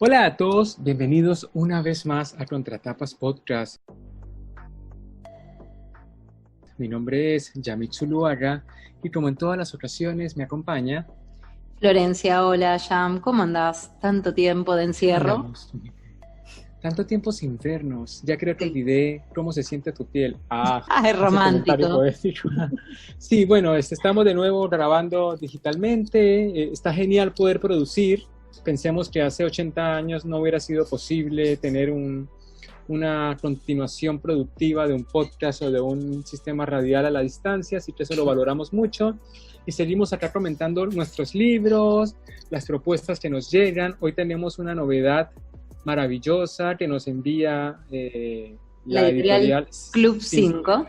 Hola a todos, bienvenidos una vez más a Contratapas Podcast. Mi nombre es Yamit Zuluaga y como en todas las ocasiones me acompaña Florencia, hola, Yam, ¿cómo andás? Tanto tiempo de encierro. Andamos. Tanto tiempo sin vernos, ya creo que Sí. olvidé cómo se siente tu piel. Es Ese comentario romántico. poético. Sí, bueno, estamos de nuevo grabando digitalmente, está genial poder producir. Pensemos que hace 80 años no hubiera sido posible tener una continuación productiva de un podcast o de un sistema radial a la distancia, así que eso lo valoramos mucho. Y seguimos acá comentando nuestros libros, las propuestas que nos llegan. Hoy tenemos una novedad maravillosa que nos envía La la editorial Club 5.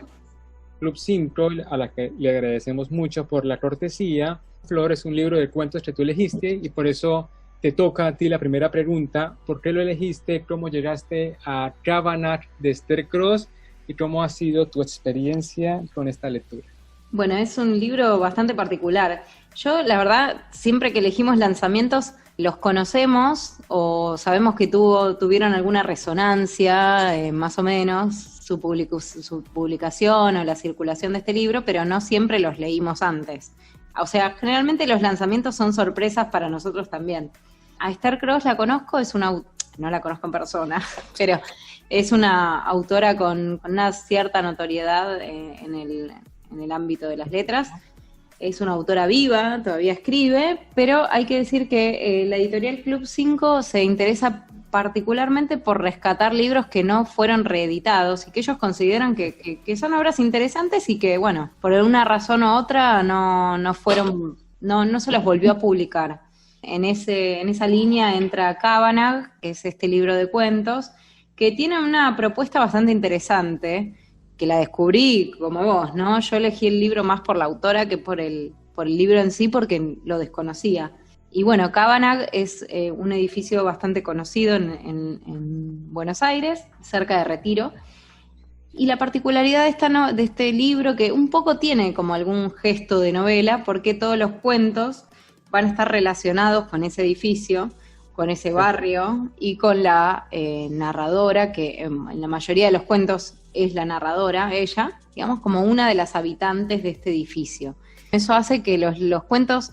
Club 5, a la que le agradecemos mucho por la cortesía. Flor, es un libro de cuentos que tú elegiste y por eso te toca a ti la primera pregunta. ¿Por qué lo elegiste? ¿Cómo llegaste a Cavanagh de Esther Cross? ¿Y cómo ha sido tu experiencia con esta lectura? Bueno, es un libro bastante particular. Yo, la verdad, siempre que elegimos lanzamientos, los conocemos o sabemos que tuvieron alguna resonancia, más o menos, su publicación o la circulación de este libro, pero no siempre los leímos antes. O sea, generalmente los lanzamientos son sorpresas para nosotros también. A Esther Cross la conozco, no la conozco en persona, pero es una autora con una cierta notoriedad en el ámbito de las letras. Es una autora viva, todavía escribe, pero hay que decir que la editorial Club 5 se interesa particularmente por rescatar libros que no fueron reeditados y que ellos consideran que son obras interesantes y que, bueno, por una razón u otra no se los volvió a publicar. En esa línea entra Cavanagh, que es este libro de cuentos, que tiene una propuesta bastante interesante, que la descubrí como vos, ¿no? Yo elegí el libro más por la autora que por el libro en sí, porque lo desconocía. Y bueno, Cavanagh es un edificio bastante conocido en Buenos Aires, cerca de Retiro. Y la particularidad de este libro, que un poco tiene como algún gesto de novela, porque todos los cuentos van a estar relacionados con ese edificio, con ese barrio y con la narradora, que en la mayoría de los cuentos es la narradora, ella, digamos, como una de las habitantes de este edificio. Eso hace que los cuentos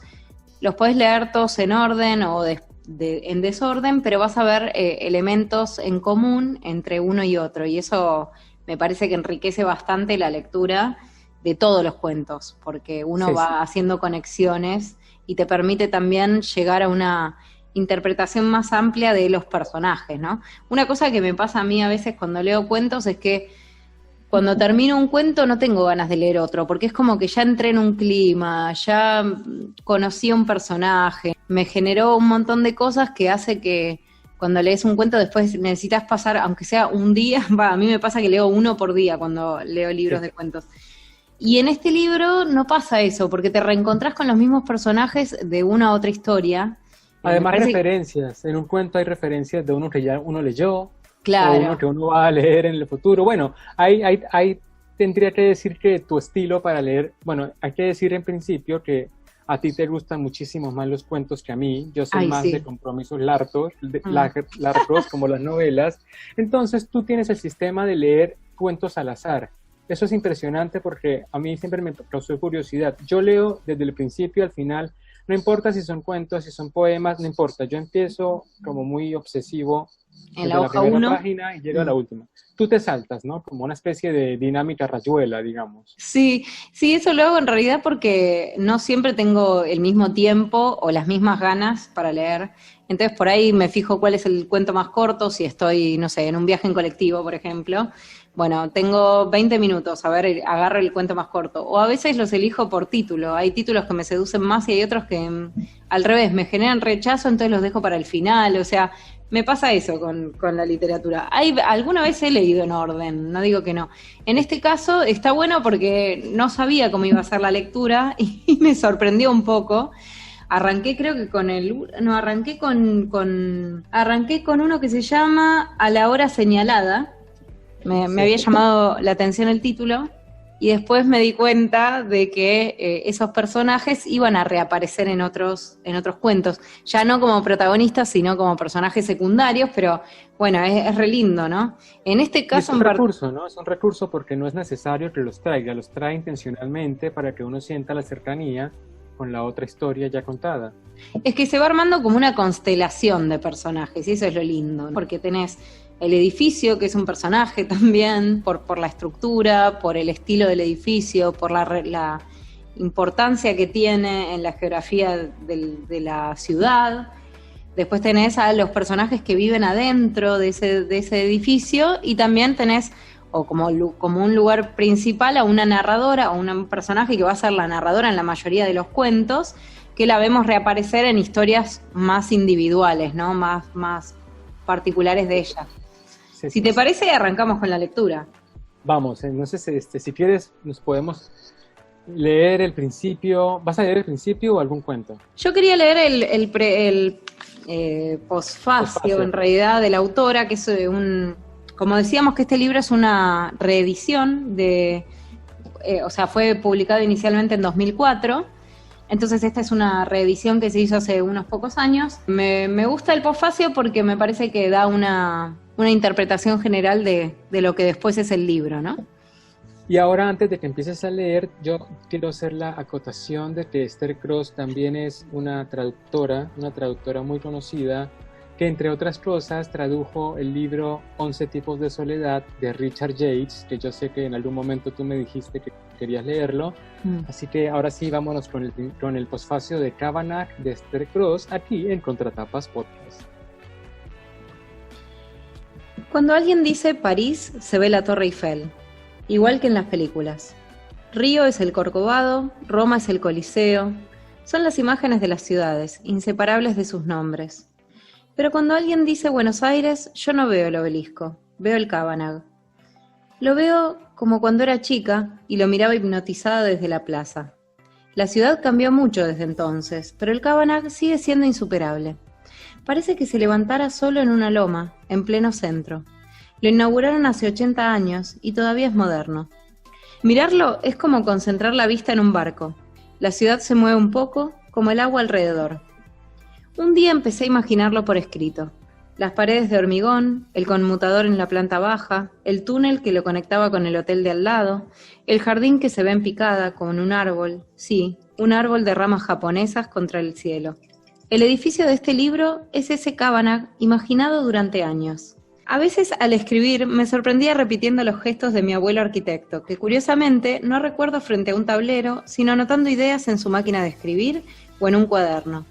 los podés leer todos en orden o en desorden, pero vas a ver elementos en común entre uno y otro, y eso me parece que enriquece bastante la lectura de todos los cuentos, porque uno va haciendo conexiones y te permite también llegar a una interpretación más amplia de los personajes, ¿no? Una cosa que me pasa a mí a veces cuando leo cuentos es que cuando termino un cuento no tengo ganas de leer otro, porque es como que ya entré en un clima, ya conocí a un personaje, me generó un montón de cosas que hace que cuando lees un cuento después necesitas pasar, aunque sea un día, a mí me pasa que leo uno por día cuando leo libros de cuentos. Y en este libro no pasa eso, porque te reencontrás con los mismos personajes de una u otra historia. Además, referencias. En un cuento hay referencias de uno que ya uno leyó, claro, o uno que uno va a leer en el futuro. Bueno, tendría que decir que tu estilo para leer, bueno, hay que decir en principio que a ti te gustan muchísimo más los cuentos que a mí. Yo soy más de compromisos largos, largos como las novelas. Entonces tú tienes el sistema de leer cuentos al azar. Eso es impresionante porque a mí siempre me causó curiosidad. Yo leo desde el principio al final, no importa si son cuentos, si son poemas, no importa. Yo empiezo como muy obsesivo en la hoja 1 página y llego a la última. Tú te saltas, ¿no? Como una especie de dinámica rayuela, digamos. Sí, eso lo hago en realidad porque no siempre tengo el mismo tiempo o las mismas ganas para leer. Entonces por ahí me fijo cuál es el cuento más corto, si estoy, no sé, en un viaje en colectivo, por ejemplo. Bueno, tengo 20 minutos, a ver, agarro el cuento más corto. O a veces los elijo por título. Hay títulos que me seducen más y hay otros que al revés, me generan rechazo, entonces los dejo para el final. O sea, me pasa eso con la literatura. Alguna vez he leído en orden, no digo que no. En este caso está bueno porque no sabía cómo iba a ser la lectura y me sorprendió un poco. Arranqué creo que arranqué con uno que se llama A la hora señalada. Me había llamado la atención el título y después me di cuenta de que esos personajes iban a reaparecer en otros cuentos, ya no como protagonistas, sino como personajes secundarios, pero bueno, es re lindo, ¿no? En este caso... Es un recurso, ¿no? Es un recurso porque no es necesario que los traiga, los trae intencionalmente para que uno sienta la cercanía con la otra historia ya contada. Es que se va armando como una constelación de personajes, y eso es lo lindo, ¿no? Porque tenés el edificio, que es un personaje también, por la estructura, por el estilo del edificio, por la importancia que tiene en la geografía de la ciudad. Después tenés a los personajes que viven adentro de ese edificio, y también tenés, o como un lugar principal, a una narradora, o un personaje que va a ser la narradora en la mayoría de los cuentos, que la vemos reaparecer en historias más individuales, ¿no? Más particulares de ella. Sí, si te parece, arrancamos con la lectura. Vamos, entonces, si quieres, nos podemos leer el principio. ¿Vas a leer el principio o algún cuento? Yo quería leer el posfacio, en realidad, de la autora, que es como decíamos, que este libro es una reedición fue publicado inicialmente en 2004, entonces esta es una reedición que se hizo hace unos pocos años. Me gusta el posfacio porque me parece que da una interpretación general de lo que después es el libro, ¿no? Y ahora, antes de que empieces a leer, yo quiero hacer la acotación de que Esther Cross también es una traductora muy conocida, que entre otras cosas tradujo el libro 11 tipos de soledad de Richard Yates, que yo sé que en algún momento tú me dijiste que querías leerlo. Así que ahora sí, vámonos con el posfacio de Cavanagh de Esther Cross, aquí en Contratapas Podcast. Cuando alguien dice París, se ve la Torre Eiffel, igual que en las películas. Río es el Corcovado, Roma es el Coliseo. Son las imágenes de las ciudades, inseparables de sus nombres. Pero cuando alguien dice Buenos Aires, yo no veo el obelisco, veo el Cavanagh. Lo veo como cuando era chica y lo miraba hipnotizada desde la plaza. La ciudad cambió mucho desde entonces, pero el Cavanagh sigue siendo insuperable. Parece que se levantara solo en una loma, en pleno centro. Lo inauguraron hace 80 años y todavía es moderno. Mirarlo es como concentrar la vista en un barco. La ciudad se mueve un poco, como el agua alrededor. Un día empecé a imaginarlo por escrito. Las paredes de hormigón, el conmutador en la planta baja, el túnel que lo conectaba con el hotel de al lado, el jardín que se ve en picada con un árbol, sí, un árbol de ramas japonesas contra el cielo. El edificio de este libro es ese Cavanagh imaginado durante años. A veces al escribir me sorprendía repitiendo los gestos de mi abuelo arquitecto, que curiosamente no recuerdo frente a un tablero, sino anotando ideas en su máquina de escribir o en un cuaderno.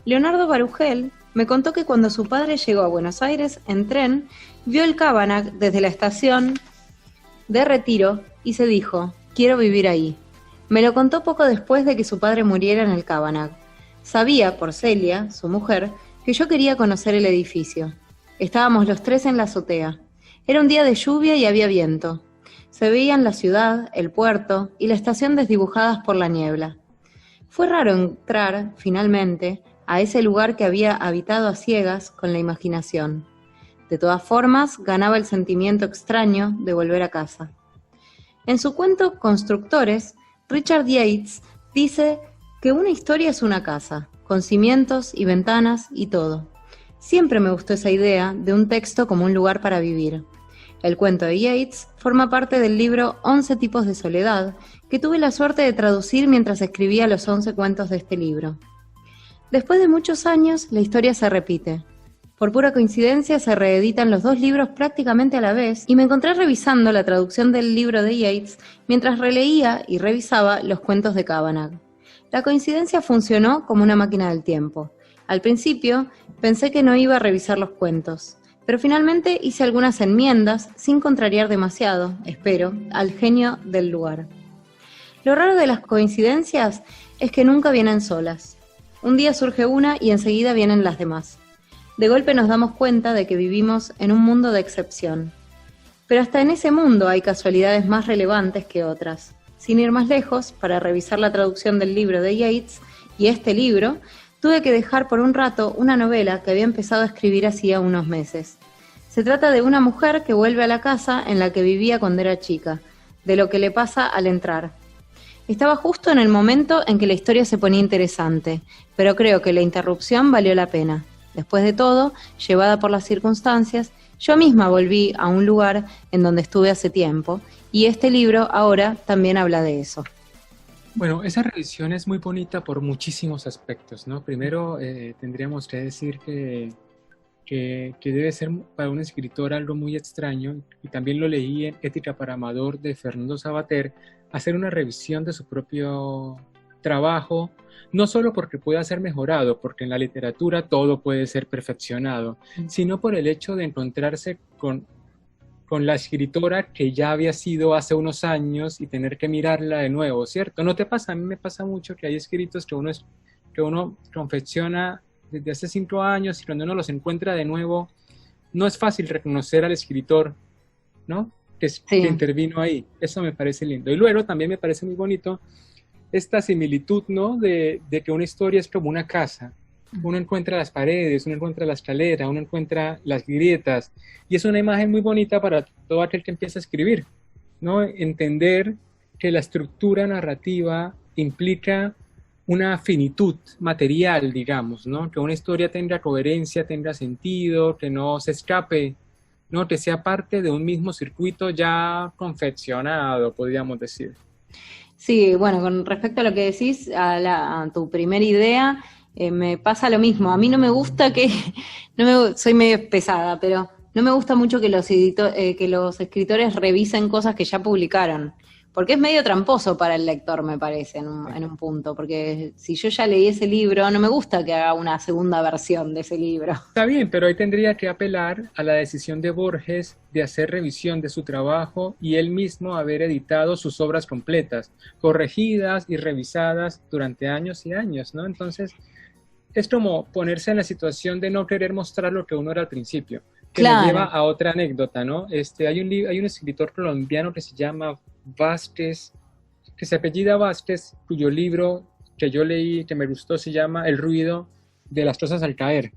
Leonardo Barugel me contó que cuando su padre llegó a Buenos Aires en tren, vio el Cavanagh desde la estación de Retiro y se dijo, quiero vivir ahí. Me lo contó poco después de que su padre muriera en el Cavanagh. Sabía, por Celia, su mujer, que yo quería conocer el edificio. Estábamos los tres en la azotea. Era un día de lluvia y había viento. Se veían la ciudad, el puerto y la estación desdibujadas por la niebla. Fue raro entrar, finalmente, a ese lugar que había habitado a ciegas con la imaginación. De todas formas, ganaba el sentimiento extraño de volver a casa. En su cuento Constructores, Richard Yates dice que una historia es una casa, con cimientos y ventanas y todo. Siempre me gustó esa idea de un texto como un lugar para vivir. El cuento de Yates forma parte del libro 11 tipos de soledad, que tuve la suerte de traducir mientras escribía los 11 cuentos de este libro. Después de muchos años, la historia se repite. Por pura coincidencia, se reeditan los dos libros prácticamente a la vez y me encontré revisando la traducción del libro de Yates mientras releía y revisaba los cuentos de Cavanagh. La coincidencia funcionó como una máquina del tiempo. Al principio, pensé que no iba a revisar los cuentos, pero finalmente hice algunas enmiendas sin contrariar demasiado, espero, al genio del lugar. Lo raro de las coincidencias es que nunca vienen solas. Un día surge una y enseguida vienen las demás. De golpe nos damos cuenta de que vivimos en un mundo de excepción. Pero hasta en ese mundo hay casualidades más relevantes que otras. Sin ir más lejos, para revisar la traducción del libro de Yates y este libro, tuve que dejar por un rato una novela que había empezado a escribir hacía unos meses. Se trata de una mujer que vuelve a la casa en la que vivía cuando era chica. de lo que le pasa al entrar. Estaba justo en el momento en que la historia se ponía interesante, pero creo que la interrupción valió la pena. Después de todo, llevada por las circunstancias, yo misma volví a un lugar en donde estuve hace tiempo, y este libro ahora también habla de eso. Bueno, esa revisión es muy bonita por muchísimos aspectos, ¿no? Primero, tendríamos que decir que debe ser para un escritor algo muy extraño, y también lo leí en Ética para Amador de Fernando Savater, hacer una revisión de su propio trabajo, no solo porque pueda ser mejorado, porque en la literatura todo puede ser perfeccionado, sino por el hecho de encontrarse con la escritora que ya había sido hace unos años y tener que mirarla de nuevo, ¿cierto? ¿No te pasa? A mí me pasa mucho que hay escritos que uno confecciona desde hace 5 años y cuando uno los encuentra de nuevo, no es fácil reconocer al escritor, ¿no? Que intervino ahí. Eso me parece lindo. Y luego también me parece muy bonito esta similitud, ¿no? De que una historia es como una casa. Uno encuentra las paredes, uno encuentra la escalera, uno encuentra las grietas, y es una imagen muy bonita para todo aquel que empieza a escribir, ¿no? Entender que la estructura narrativa implica una finitud material, digamos, ¿no? Que una historia tenga coherencia, tenga sentido, que no se escape, ¿no? Que sea parte de un mismo circuito ya confeccionado, podríamos decir. Sí, bueno, con respecto a lo que decís, a tu primera idea, me pasa lo mismo. A mí no me gusta soy medio pesada, pero no me gusta mucho que los escritores revisen cosas que ya publicaron, porque es medio tramposo para el lector, me parece, en un punto, porque si yo ya leí ese libro, no me gusta que haga una segunda versión de ese libro. Está bien, pero ahí tendría que apelar a la decisión de Borges de hacer revisión de su trabajo y él mismo haber editado sus obras completas, corregidas y revisadas durante años y años, ¿no? Entonces, es como ponerse en la situación de no querer mostrar lo que uno era al principio, que me lleva a otra anécdota, ¿no? Hay un escritor colombiano que se llama Vázquez, que se apellida Vázquez, cuyo libro que yo leí, que me gustó, se llama El ruido de las cosas al caer.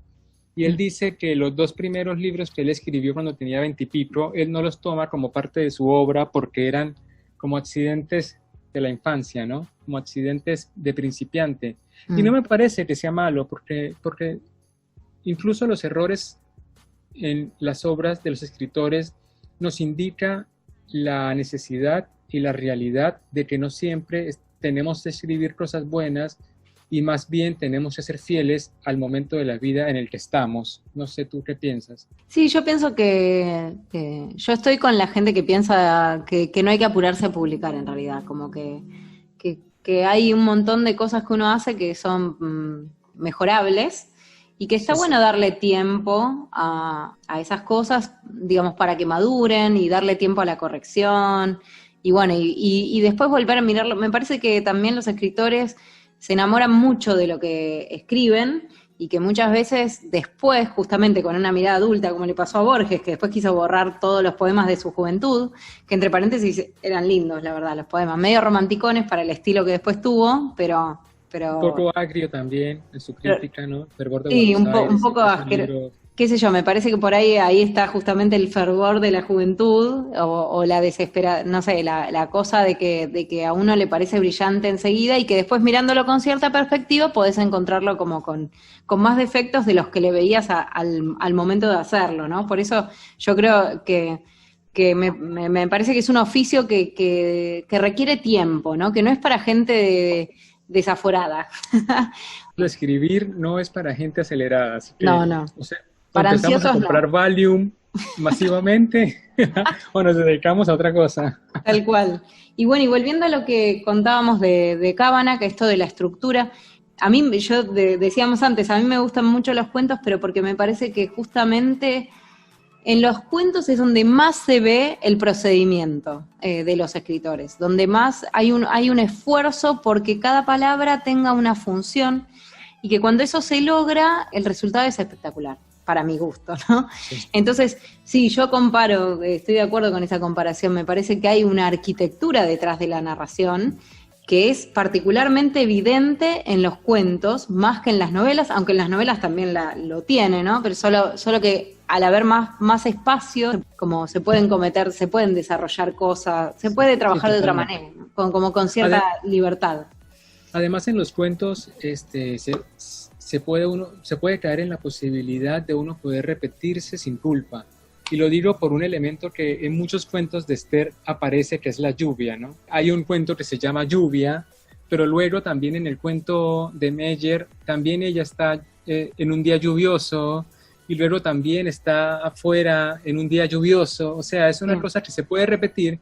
Y él dice que los 2 primeros libros que él escribió cuando tenía 20 y pico, él no los toma como parte de su obra porque eran como accidentes de la infancia, ¿no? Como accidentes de principiante. Y no me parece que sea malo, porque incluso los errores en las obras de los escritores nos indica la necesidad y la realidad de que no siempre tenemos que escribir cosas buenas y más bien tenemos que ser fieles al momento de la vida en el que estamos. No sé, ¿tú qué piensas? Sí, yo pienso que yo estoy con la gente que piensa que no hay que apurarse a publicar en realidad, como que hay un montón de cosas que uno hace que son mejorables y que está bueno darle tiempo a esas cosas, digamos, para que maduren y darle tiempo a la corrección y bueno, y después volver a mirarlo. Me parece que también los escritores se enamoran mucho de lo que escriben y que muchas veces después, justamente con una mirada adulta, como le pasó a Borges, que después quiso borrar todos los poemas de su juventud, que entre paréntesis eran lindos, la verdad, los poemas, medio romanticones para el estilo que después tuvo, pero un poco agrio también en su crítica, ¿no? Fervor de sí, Buenos Aires, un poco asqueroso. Qué sé yo, me parece que por ahí está justamente el fervor de la juventud o la desesperación, no sé, la cosa de que a uno le parece brillante enseguida y que después mirándolo con cierta perspectiva podés encontrarlo como con más defectos de los que le veías al momento de hacerlo, ¿no? Por eso yo creo que me parece que es un oficio que requiere tiempo, ¿no? Que no es para gente desaforada. Escribir no es para gente acelerada. Así que, no. O sea, para empezamos ansiosos a comprar Valium masivamente o nos dedicamos a otra cosa. Tal cual. Y bueno, y volviendo a lo que contábamos de Cábana, que esto de la estructura, a mí, decíamos antes, a mí me gustan mucho los cuentos, pero porque me parece que justamente en los cuentos es donde más se ve el procedimiento de los escritores, donde más hay un esfuerzo porque cada palabra tenga una función y que cuando eso se logra, el resultado es espectacular, para mi gusto, ¿no? Sí. Entonces, sí, yo comparo, estoy de acuerdo con esa comparación, me parece que hay una arquitectura detrás de la narración que es particularmente evidente en los cuentos, más que en las novelas, aunque en las novelas también lo tiene, ¿no? Pero solo que al haber más espacio, como se pueden desarrollar cosas, se puede trabajar de otra manera, ¿no? Como con cierta libertad. Además, en los cuentos se puede caer en la posibilidad de uno poder repetirse sin culpa. Y lo digo por un elemento que en muchos cuentos de Esther aparece, que es la lluvia, ¿no? Hay un cuento que se llama Lluvia, pero luego también en el cuento de Meyer, también ella está en un día lluvioso, y luego también está afuera en un día lluvioso. O sea, es una cosa que se puede repetir,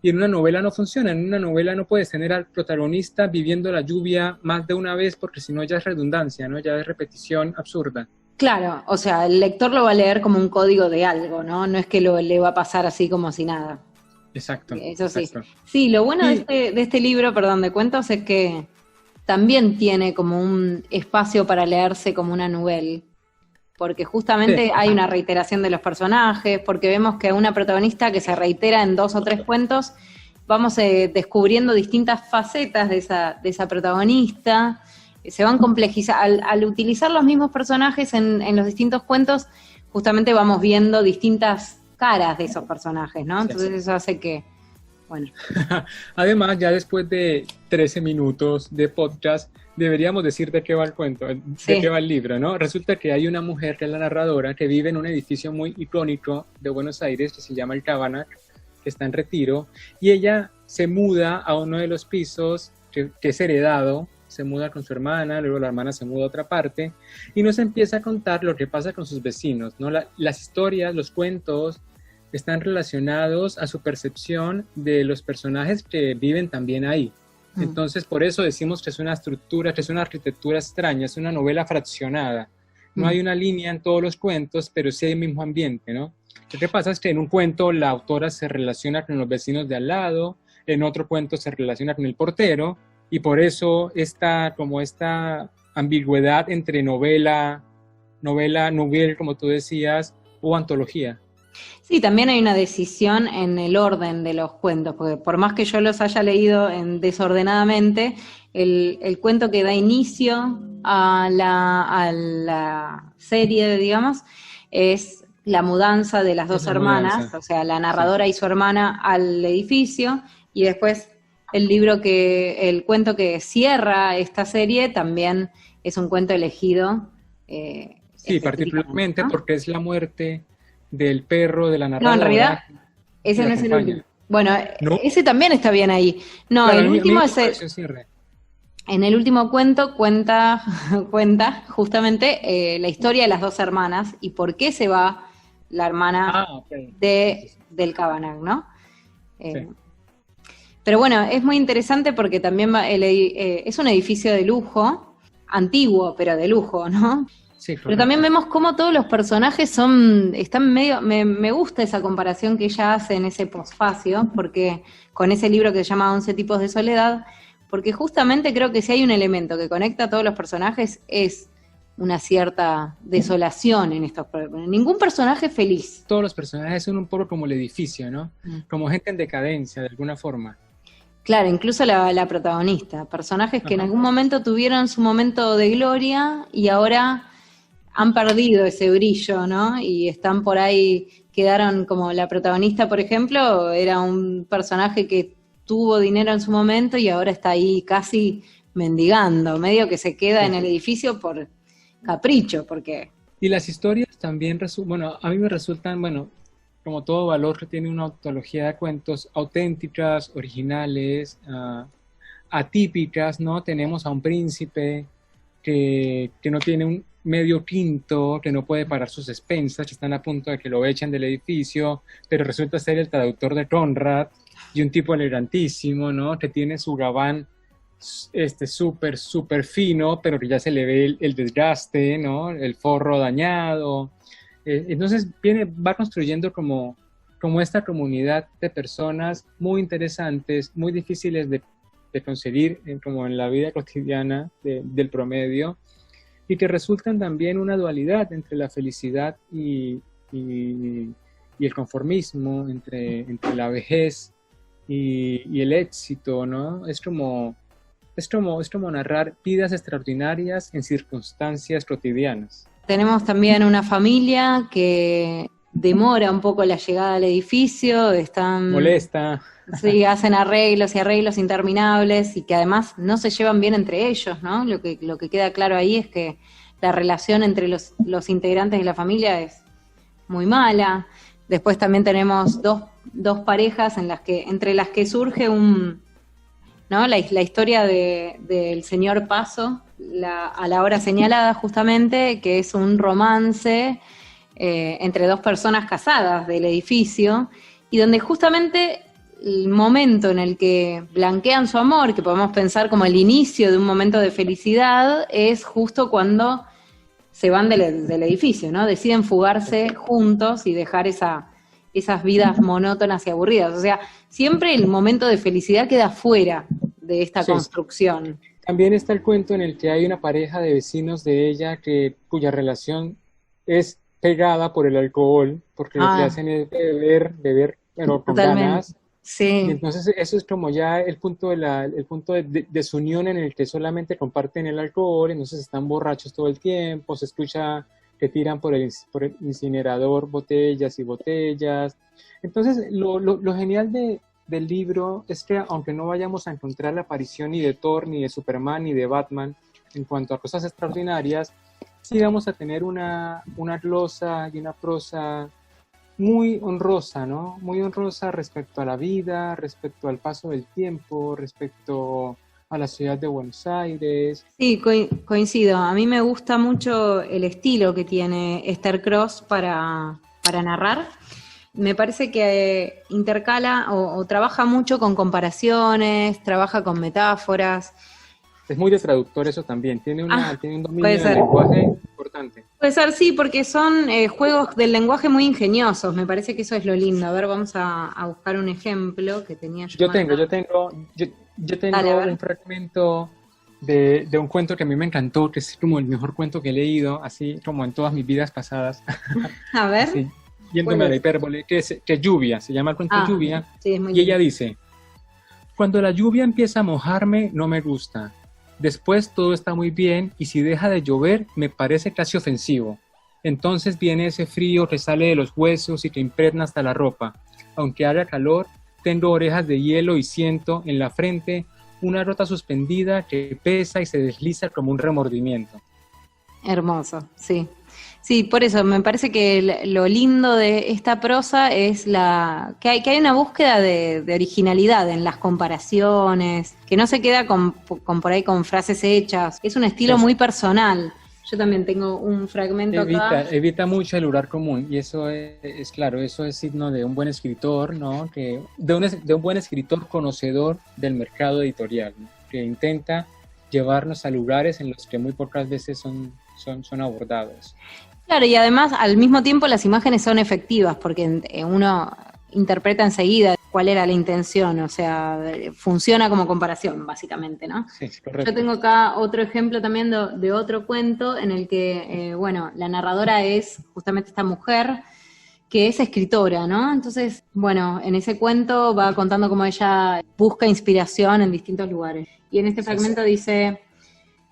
y en una novela no funciona. En una novela no puedes tener al protagonista viviendo la lluvia más de una vez, porque si no ya es redundancia, ¿no? Ya es repetición absurda. Claro, o sea, el lector lo va a leer como un código de algo, ¿no? No es que le va a pasar así como si nada. Exacto. Eso sí. Exacto. Sí, lo bueno de este libro, perdón, de cuentos, es que también tiene como un espacio para leerse como una novela, porque justamente hay una reiteración de los personajes, porque vemos que una protagonista que se reitera en 2 o 3 cuentos, vamos descubriendo distintas facetas de esa protagonista, se van complejizando, al utilizar los mismos personajes en los distintos cuentos, justamente vamos viendo distintas caras de esos personajes, ¿no? Entonces eso hace que, bueno. Además, ya después de 13 minutos de podcast, deberíamos decir de qué va el cuento, de qué va el libro, ¿no? Resulta que hay una mujer, que es la narradora, que vive en un edificio muy icónico de Buenos Aires, que se llama el Cabanac, que está en Retiro, y ella se muda a uno de los pisos que es heredado, se muda con su hermana, luego la hermana se muda a otra parte, y nos empieza a contar lo que pasa con sus vecinos, ¿no? Las historias, los cuentos, están relacionados a su percepción de los personajes que viven también ahí. Entonces, por eso decimos que es una estructura, que es una arquitectura extraña, es una novela fraccionada. No hay una línea en todos los cuentos, pero sí hay el mismo ambiente, ¿no? Lo que pasa es que en un cuento la autora se relaciona con los vecinos de al lado, en otro cuento se relaciona con el portero, y por eso esta ambigüedad entre novela, como tú decías, o antología. Sí, también hay una decisión en el orden de los cuentos, porque por más que yo los haya leído desordenadamente, el cuento que da inicio a la serie, digamos, es la mudanza de las dos hermanas, o sea, la narradora y su hermana al edificio, y después el cuento que cierra esta serie también es un cuento elegido. Sí, particularmente, ¿no? Porque es la muerte del perro de la narradora. No, en realidad, ese no es el último. Bueno, ¿no? Ese también está bien ahí. No, claro, el último es en el último cuento cuenta justamente la historia de las dos hermanas y por qué se va la hermana del Cabanac, ¿no? Sí. Pero bueno, es muy interesante porque también es un edificio de lujo, antiguo, pero de lujo, ¿no? Sí, pero también vemos cómo todos los personajes están medio, me gusta esa comparación que ella hace en ese posfacio, porque con ese libro que se llama 11 tipos de soledad, porque justamente creo que si hay un elemento que conecta a todos los personajes es una cierta desolación en estos personajes. Ningún personaje feliz. Todos los personajes son un poco como el edificio, ¿no? Como gente en decadencia, de alguna forma. Claro, incluso la protagonista, personajes que en algún momento tuvieron su momento de gloria y ahora han perdido ese brillo, ¿no? Y están por ahí, quedaron como la protagonista, por ejemplo, era un personaje que tuvo dinero en su momento y ahora está ahí casi mendigando, medio que se queda en el edificio por capricho, porque... Y las historias también, a mí me resultan, como todo valor que tiene una antología de cuentos, auténticas, originales, atípicas, ¿no? Tenemos a un príncipe que no tiene un medio quinto, que no puede pagar sus expensas, que están a punto de que lo echen del edificio, pero resulta ser el traductor de Conrad, y un tipo elegantísimo, ¿no? Que tiene su gabán súper fino, pero que ya se le ve el desgaste, ¿no? El forro dañado. Entonces va construyendo como esta comunidad de personas muy interesantes, muy difíciles de conseguir como en la vida cotidiana del promedio, y que resultan también una dualidad entre la felicidad y el conformismo, entre la vejez y el éxito, ¿no? Es como narrar vidas extraordinarias en circunstancias cotidianas. Tenemos también una familia que demora un poco la llegada al edificio, están... Molesta. Sí, hacen arreglos y arreglos interminables y que además no se llevan bien entre ellos, ¿no? Lo que queda claro ahí es que la relación entre los integrantes de la familia es muy mala. Después también tenemos dos parejas entre las que surge ¿no? La historia del señor Paso, a la hora señalada justamente, que es un romance entre dos personas casadas del edificio, y donde justamente el momento en el que blanquean su amor, que podemos pensar como el inicio de un momento de felicidad, es justo cuando se van del edificio, ¿no? Deciden fugarse juntos y dejar esas vidas monótonas y aburridas. O sea, siempre el momento de felicidad queda fuera de esta construcción. También está el cuento en el que hay una pareja de vecinos de ella cuya relación es pegada por el alcohol, porque lo que hacen es beber, pero con ganas. Sí. Y entonces eso es como ya el punto de desunión en el que solamente comparten el alcohol, entonces están borrachos todo el tiempo, se escucha que tiran por el incinerador botellas y botellas. Entonces lo genial del libro es que aunque no vayamos a encontrar la aparición ni de Thor, ni de Superman, ni de Batman en cuanto a cosas extraordinarias, sí vamos a tener una glosa y una prosa muy honrosa, ¿no? Muy honrosa respecto a la vida, respecto al paso del tiempo, respecto a la ciudad de Buenos Aires. Sí, coincido. A mí me gusta mucho el estilo que tiene Esther Cross para narrar. Me parece que intercala o trabaja mucho con comparaciones, trabaja con metáforas. Es muy de traductor eso también, tiene un dominio del lenguaje importante. Puede ser, sí, porque son juegos del lenguaje muy ingeniosos, me parece que eso es lo lindo. A ver, vamos a buscar un ejemplo que tenía yo. Yo tengo un fragmento de un cuento que a mí me encantó, que es como el mejor cuento que he leído, así como en todas mis vidas pasadas. A ver. Sí, yéndome a la hipérbole, que es Lluvia, se llama el cuento Lluvia, sí, es muy y ella dice: cuando la lluvia empieza a mojarme, no me gusta. Después todo está muy bien y si deja de llover me parece casi ofensivo. Entonces viene ese frío que sale de los huesos y que impregna hasta la ropa. Aunque haga calor, tengo orejas de hielo y siento en la frente una rota suspendida que pesa y se desliza como un remordimiento. Hermoso, sí. Sí, por eso me parece que lo lindo de esta prosa es que hay una búsqueda de originalidad en las comparaciones, que no se queda con por ahí con frases hechas, es un estilo muy personal. Yo también tengo un fragmento acá. Evita mucho el lugar común, y eso es claro, eso es signo de un buen escritor, ¿no? De un buen escritor conocedor del mercado editorial, ¿no? Que intenta llevarnos a lugares en los que muy pocas veces son abordados. Claro, y además al mismo tiempo las imágenes son efectivas porque uno interpreta enseguida cuál era la intención, o sea, funciona como comparación básicamente, ¿no? Sí, correcto. Yo tengo acá otro ejemplo también de otro cuento en el que, la narradora es justamente esta mujer que es escritora, ¿no? Entonces, bueno, en ese cuento va contando cómo ella busca inspiración en distintos lugares. Y en este fragmento dice: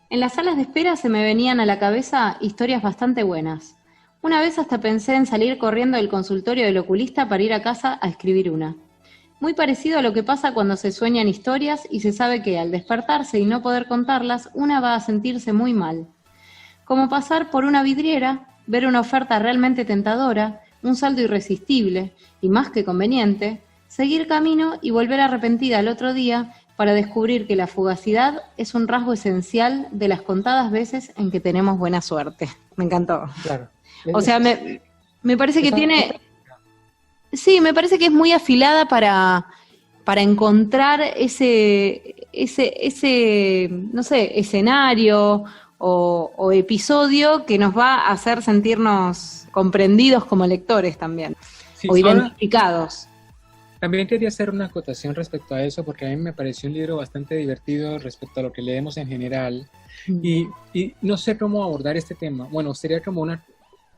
en las salas de espera se me venían a la cabeza historias bastante buenas. Una vez hasta pensé en salir corriendo del consultorio del oculista para ir a casa a escribir una. Muy parecido a lo que pasa cuando se sueñan historias y se sabe que al despertarse y no poder contarlas, una va a sentirse muy mal. Como pasar por una vidriera, ver una oferta realmente tentadora, un saldo irresistible y más que conveniente, seguir camino y volver arrepentida al otro día para descubrir que la fugacidad es un rasgo esencial de las contadas veces en que tenemos buena suerte. Me encantó. Claro. O sea, me parece que tiene... Sí, me parece que es muy afilada para encontrar ese, no sé, escenario o episodio que nos va a hacer sentirnos comprendidos como lectores también, sí, o identificados. También quería hacer una acotación respecto a eso, porque a mí me pareció un libro bastante divertido respecto a lo que leemos en general, y no sé cómo abordar este tema. Bueno, sería como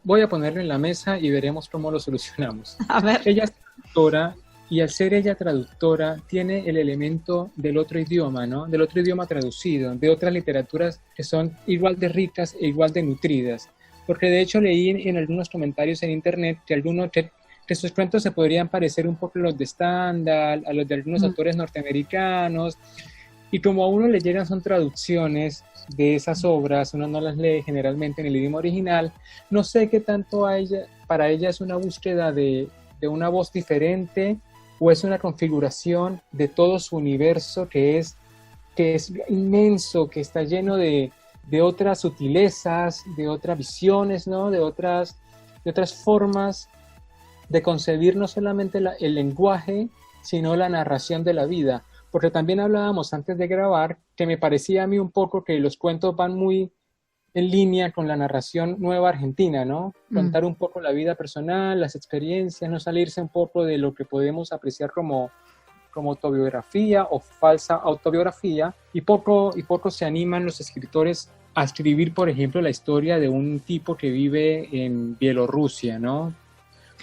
voy a ponerlo en la mesa y veremos cómo lo solucionamos. A ver. Ella es traductora, y al ser ella traductora, tiene el elemento del otro idioma, ¿no? Del otro idioma traducido, de otras literaturas que son igual de ricas e igual de nutridas. porque de hecho leí en algunos comentarios en internet que algunos que sus cuentos se podrían parecer un poco a los de Stendhal, a los de algunos autores norteamericanos, y como a uno le llegan son traducciones de esas obras, uno no las lee generalmente en el idioma original, no sé qué tanto para ella es una búsqueda de una voz diferente, o es una configuración de todo su universo que es inmenso, que está lleno de otras sutilezas, de otras visiones, ¿no? de otras formas de concebir no solamente el lenguaje, sino la narración de la vida. Porque también hablábamos antes de grabar que me parecía a mí un poco que los cuentos van muy en línea con la narración nueva argentina, ¿no? Contar un poco la vida personal, las experiencias, no salirse un poco de lo que podemos apreciar como autobiografía o falsa autobiografía, y poco se animan los escritores a escribir, por ejemplo, la historia de un tipo que vive en Bielorrusia, ¿no?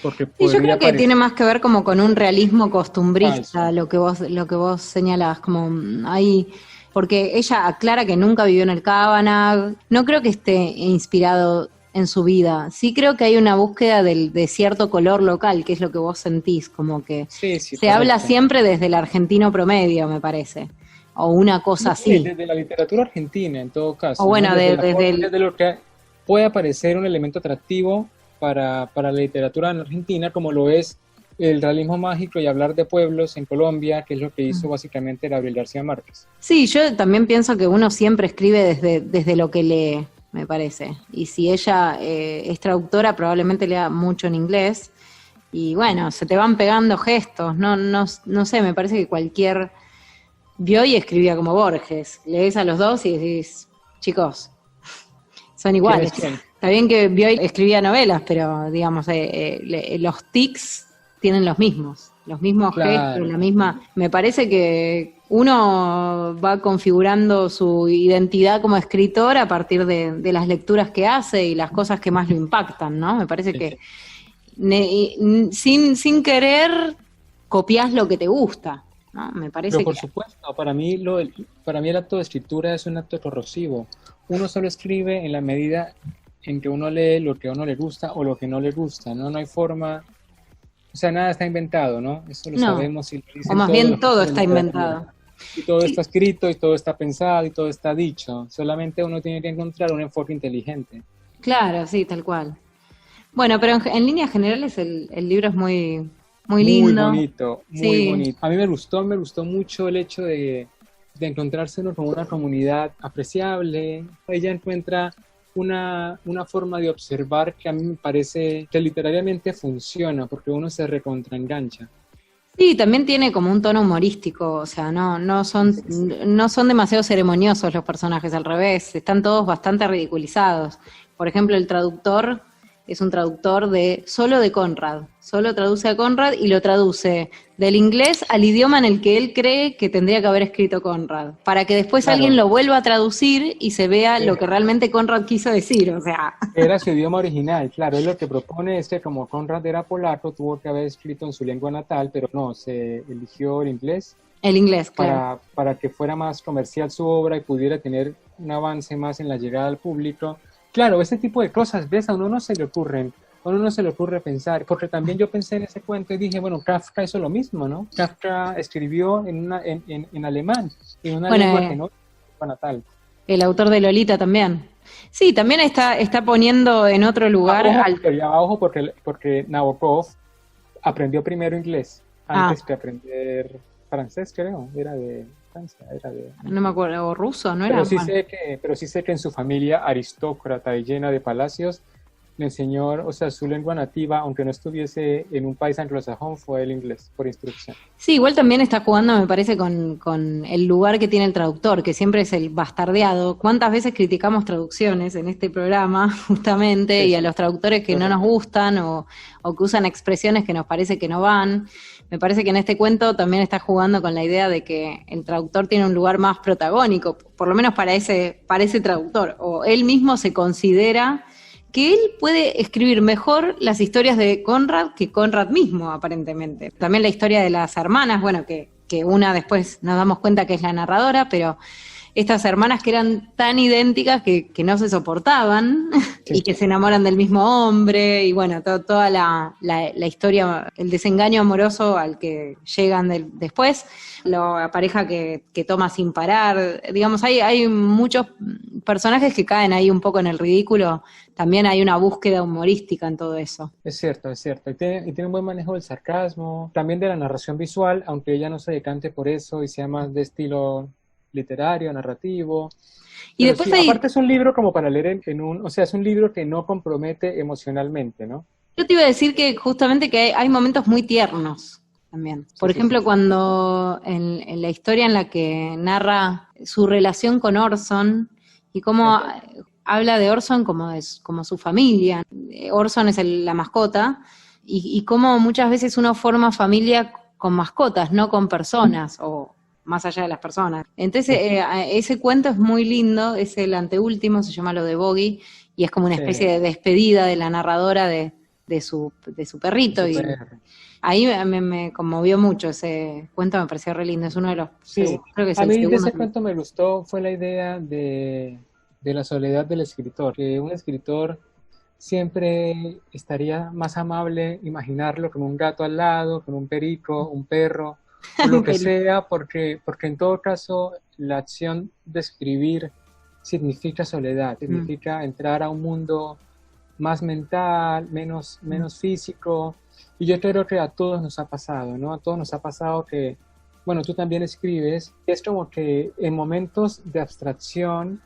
Porque yo creo que tiene más que ver como con un realismo costumbrista, lo que vos señalás, como ahí, porque ella aclara que nunca vivió en el Cabanag, no creo que esté inspirado en su vida, sí creo que hay una búsqueda de cierto color local, que es lo que vos sentís, como que se habla siempre desde el argentino promedio, me parece, o una cosa así. Desde la literatura argentina, en todo caso. O bueno, ¿no? desde lo que puede parecer un elemento atractivo para la literatura en Argentina, como lo es el realismo mágico y hablar de pueblos en Colombia, que es lo que hizo básicamente Gabriel García Márquez. Sí, yo también pienso que uno siempre escribe desde lo que lee, me parece. Y si ella es traductora, probablemente lea mucho en inglés. Y bueno, se te van pegando gestos. No sé, me parece que cualquier... Bioy escribía como Borges. Lees a los dos y decís, chicos, son iguales. Está bien que Bioy escribía novelas, pero digamos, los tics tienen los mismos gestos, la misma... Me parece que uno va configurando su identidad como escritor a partir de las lecturas que hace y las cosas que más lo impactan, ¿no? Me parece que sin querer copias lo que te gusta, ¿no? Me parece pero por supuesto, para mí el acto de escritura es un acto corrosivo. Uno solo escribe en la medida en que uno lee lo que a uno le gusta o lo que no le gusta, ¿no? No hay forma... O sea, nada está inventado, ¿no? Eso lo sabemos. Y lo dicen o más bien todo está inventado. Y todo está escrito, y todo está pensado, y todo está dicho. Solamente uno tiene que encontrar un enfoque inteligente. Claro, sí, tal cual. Bueno, pero en líneas generales el libro es muy lindo. Muy bonito. A mí me gustó mucho el hecho de encontrarse uno con una comunidad apreciable. Ella encuentra una forma de observar que a mí me parece que literariamente funciona, porque uno se recontraengancha. Sí, también tiene como un tono humorístico, o sea, no son demasiado ceremoniosos los personajes, al revés, están todos bastante ridiculizados. Por ejemplo, el traductor es un traductor solo de Conrad, solo traduce a Conrad y lo traduce del inglés al idioma en el que él cree que tendría que haber escrito Conrad, para que después alguien lo vuelva a traducir y se vea lo que realmente Conrad quiso decir, o sea. Era su idioma original, claro, él lo que propone es que como Conrad era polaco, tuvo que haber escrito en su lengua natal, pero no, se eligió el inglés. El inglés, claro. Para que fuera más comercial su obra y pudiera tener un avance más en la llegada al público. Claro, ese tipo de cosas, ¿ves? A uno no se le ocurre pensar, porque también yo pensé en ese cuento y dije, bueno, Kafka hizo lo mismo, ¿no? Kafka escribió en alemán, en una lengua que no es natal. El autor de Lolita también. Sí, también está poniendo en otro lugar... Ojo, porque Nabokov aprendió primero inglés, antes que aprender francés, creo, era de... No me acuerdo, o ruso, ¿no era? Pero sí sé que en su familia aristócrata y llena de palacios le enseñó, o sea, su lengua nativa, aunque no estuviese en un país anglosajón, fue el inglés, por instrucción. Sí, igual también está jugando, me parece, con el lugar que tiene el traductor, que siempre es el bastardeado. ¿Cuántas veces criticamos traducciones en este programa, justamente, sí, y a los traductores que no nos gustan o que usan expresiones que nos parece que no van? Me parece que en este cuento también está jugando con la idea de que el traductor tiene un lugar más protagónico, por lo menos para ese traductor, o él mismo se considera que él puede escribir mejor las historias de Conrad que Conrad mismo, aparentemente. También la historia de las hermanas, bueno, que una después nos damos cuenta que es la narradora, pero estas hermanas que eran tan idénticas que no se soportaban y que se enamoran del mismo hombre, y bueno, toda la historia, el desengaño amoroso al que llegan después, la pareja que toma sin parar, digamos, hay muchos personajes que caen ahí un poco en el ridículo, también hay una búsqueda humorística en todo eso. Es cierto, y tiene un buen manejo del sarcasmo, también de la narración visual, aunque ella no se decante por eso y sea más de estilo literario, narrativo. Y después sí, aparte es un libro como para leer o sea, es un libro que no compromete emocionalmente, ¿no? Yo te iba a decir que justamente que hay momentos muy tiernos también. Por ejemplo, cuando en la historia en la que narra su relación con Orson y cómo habla de Orson como su familia. Orson es la mascota y cómo muchas veces uno forma familia con mascotas, no con personas o más allá de las personas. Entonces, ese cuento es muy lindo, es el anteúltimo, se llama Lo de Boggy, y es como una especie de despedida de la narradora de su perrito. Y ahí me conmovió mucho ese cuento, me pareció re lindo, es uno de los... Sí, creo que es a mí de ese cuento me gustó, fue la idea de la soledad del escritor, que un escritor siempre estaría más amable imaginarlo con un gato al lado, con un perico, un perro, o lo que sea, porque en todo caso la acción de escribir significa soledad, significa entrar a un mundo más mental, menos físico, y yo creo que a todos nos ha pasado, ¿no? A todos nos ha pasado que, bueno, tú también escribes, es como que en momentos de abstracción,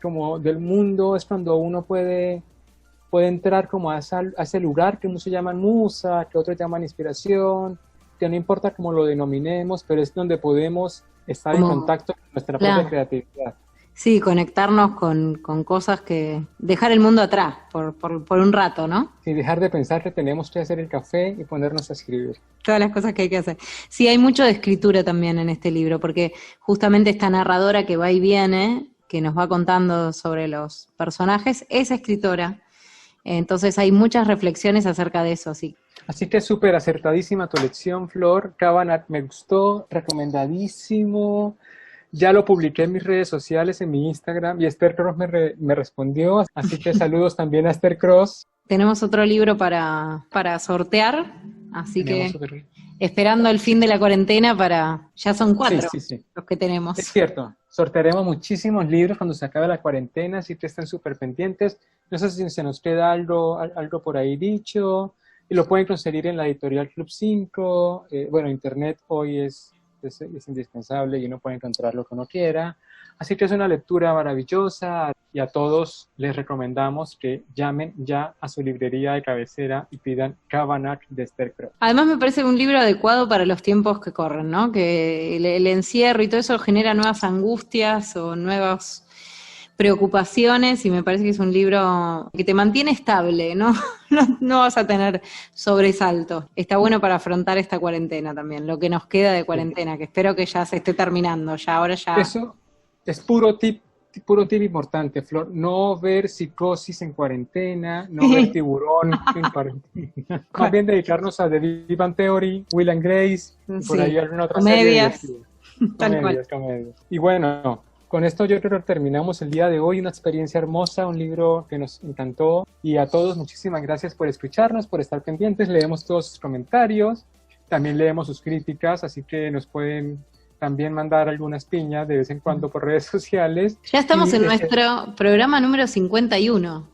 como del mundo, es cuando uno puede entrar como a ese lugar que muchos llaman musa, que otros llaman inspiración, que no importa cómo lo denominemos, pero es donde podemos estar en contacto con nuestra propia creatividad. Sí, conectarnos con cosas que... dejar el mundo atrás por un rato, ¿no? Sí, dejar de pensar que tenemos que hacer el café y ponernos a escribir. Todas las cosas que hay que hacer. Sí, hay mucho de escritura también en este libro, porque justamente esta narradora que va y viene, que nos va contando sobre los personajes, es escritora. Entonces hay muchas reflexiones acerca de eso, sí. Así que súper acertadísima tu elección, Flor. Cabanat me gustó, recomendadísimo. Ya lo publiqué en mis redes sociales, en mi Instagram, y Esther Cross me respondió. Así que saludos también a Esther Cross. Tenemos otro libro para sortear, así que esperando el fin de la cuarentena ya son 4 los que tenemos. Es cierto, sortearemos muchísimos libros cuando se acabe la cuarentena, así que estén súper pendientes. No sé si se nos queda algo por ahí dicho, y lo pueden conseguir en la editorial Club 5. Bueno, internet hoy es indispensable y uno puede encontrar lo que uno quiera. Así que es una lectura maravillosa y a todos les recomendamos que llamen ya a su librería de cabecera y pidan Cabanat de Esther Cross. Además me parece un libro adecuado para los tiempos que corren, ¿no? Que el encierro y todo eso genera nuevas angustias o nuevas preocupaciones, y me parece que es un libro que te mantiene estable, ¿no? No vas a tener sobresaltos. Está bueno para afrontar esta cuarentena también, lo que nos queda de cuarentena, que espero que ya se esté terminando, ahora ya... Eso es puro tip importante, Flor, no ver Psicosis en cuarentena, no ver Tiburón en cuarentena, más bien dedicarnos a The Big Bang Theory, Will and Grace, por ahí alguna otra comedias, serie. Comedias. Y bueno, con esto yo creo que terminamos el día de hoy, una experiencia hermosa, un libro que nos encantó, y a todos muchísimas gracias por escucharnos, por estar pendientes, leemos todos sus comentarios, también leemos sus críticas, así que nos pueden también mandar algunas piñas de vez en cuando por redes sociales. Ya estamos en nuestro programa número 51.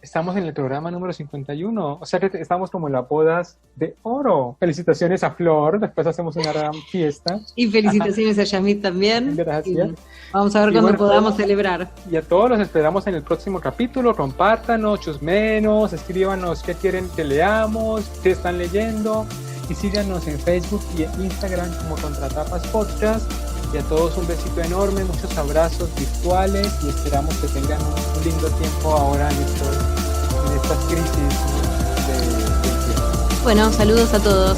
Estamos en el programa número 51, o sea que estamos como en las bodas de oro. Felicitaciones a Flor, después hacemos una gran fiesta. Y felicitaciones a Yamit también. Gracias. Vamos a ver cuándo podamos celebrar. Y a todos los esperamos en el próximo capítulo. Compártanos, chusmenos, escríbanos qué quieren que leamos, qué están leyendo. Y síganos en Facebook y en Instagram como Contratapas Podcast. Y a todos un besito enorme, muchos abrazos virtuales y esperamos que tengan un lindo tiempo ahora en estas crisis de tiempo. Bueno, saludos a todos.